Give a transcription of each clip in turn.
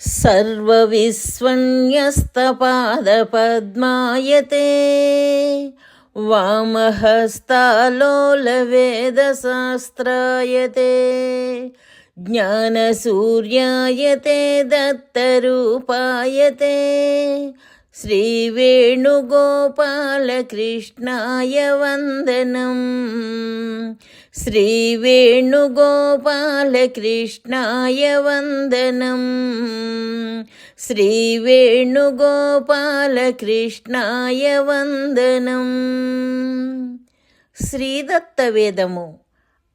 सर्वविस्वन्यस्तपादपद्मायते वामहस्तालोलवेदशास्त्रायते ज्ञानसूर्यायते दत्तरूपायते श्रीवेणुगोपालकृष्णाय वन्दनम् श्रीवेणुगोपालकृष्णाय वन्दनम् श्रीवेणुगोपालकृष्णाय वन्दनम् శ్రీదత్తవేదము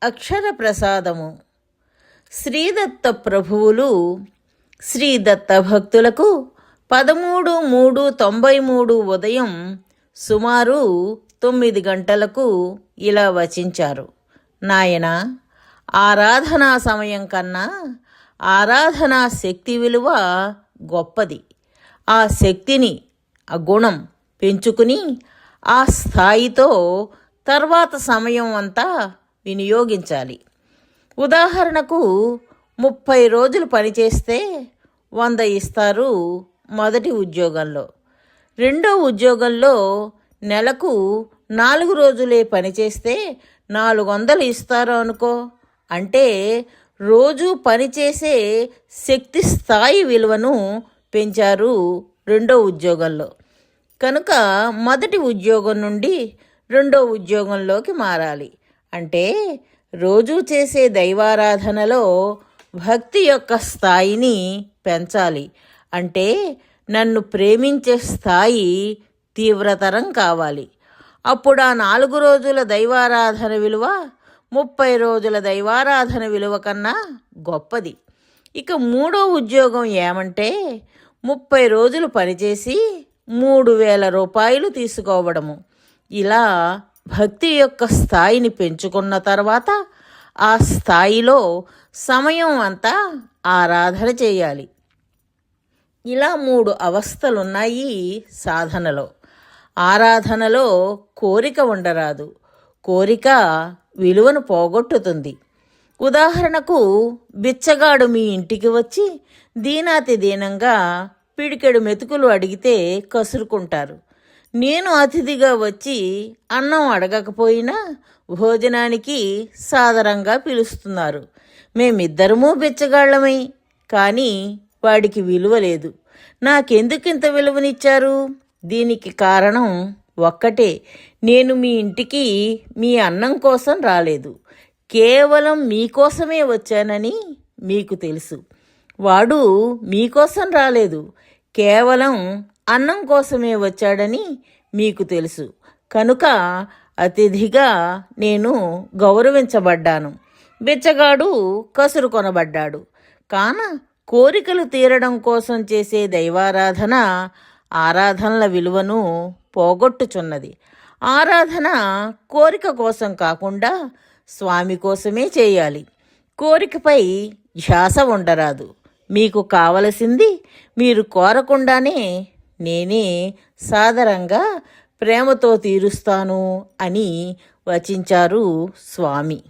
అక్షర ప్రసాదము. శ్రీదత్త ప్రభువులు శ్రీదత్త భక్తులకు 13/3/93 ఉదయం సుమారు 9 గంటలకు ఇలా వచించారు. నాయనా, ఆరాధనా సమయం కన్నా ఆరాధనా శక్తి విలువ గొప్పది. ఆ శక్తిని, ఆ గుణం పెంచుకుని ఆ స్థాయితో తర్వాత సమయం అంతా వినియోగించాలి. ఉదాహరణకు 30 రోజులు పనిచేస్తే 100 ఇస్తారు మొదటి ఉద్యోగంలో. రెండో ఉద్యోగంలో నెలకు 4 రోజులే పనిచేస్తే 400 ఇస్తారు అనుకో. అంటే రోజు పనిచేసే శక్తి స్థాయి విలువను పెంచారు రెండో ఉద్యోగంలో. కనుక మొదటి ఉద్యోగం నుండి రెండో ఉద్యోగంలోకి మారాలి. అంటే రోజు చేసే దైవారాధనలో భక్తి యొక్క స్థాయిని పెంచాలి. అంటే నన్ను ప్రేమించే స్థాయి తీవ్రతరం కావాలి. అప్పుడు ఆ 4 రోజుల దైవారాధన విలువ 30 రోజుల దైవారాధన విలువ కన్నా గొప్పది. ఇక మూడో ఉద్యోగం ఏమంటే 30 రోజులు పనిచేసి 3,000 రూపాయలు తీసుకోవడము. ఇలా భక్తి యొక్క స్థాయిని పెంచుకున్న తర్వాత ఆ స్థాయిలో సమయం అంతా ఆరాధన చేయాలి. ఇలా 3 అవస్థలున్నాయి సాధనలో. ఆరాధనలో కోరిక ఉండరాదు. కోరిక విలువను పోగొట్టుతుంది. ఉదాహరణకు బిచ్చగాడు మీ ఇంటికి వచ్చి దీనాతి దీనంగా పిడికెడు మెతుకులు అడిగితే కసురుకుంటారు. నేను అతిథిగా వచ్చి అన్నం అడగకపోయినా భోజనానికి సాదరంగా పిలుస్తున్నారు. మేమిద్దరమూ బిచ్చగాళ్ళమై, కానీ వాడికి విలువ లేదు. నాకెందుకింత విలువనిచ్చారు? దీనికి కారణం ఒక్కటే. నేను మీ ఇంటికి మీ అన్నం కోసం రాలేదు, కేవలం మీకోసమే వచ్చానని మీకు తెలుసు. వాడు మీకోసం రాలేదు, కేవలం అన్నం కోసమే వచ్చాడని మీకు తెలుసు. కనుక అతిథిగా నేను గౌరవించబడ్డాను. బిచ్చగాడు కసురు కొనబడ్డాడు. కాన కోరికలు తీరడం కోసం చేసే దైవారాధన ఆరాధనల విలువను పోగొట్టుచున్నది. ఆరాధన కోరిక కోసం కాకుండా స్వామి కోసమే చేయాలి. కోరికపై ధ్యాస ఉండరాదు. మీకు కావలసింది మీరు కోరకుండానే నేనే సాదరంగా ప్రేమతో తీరుస్తాను అని వచించారు స్వామి.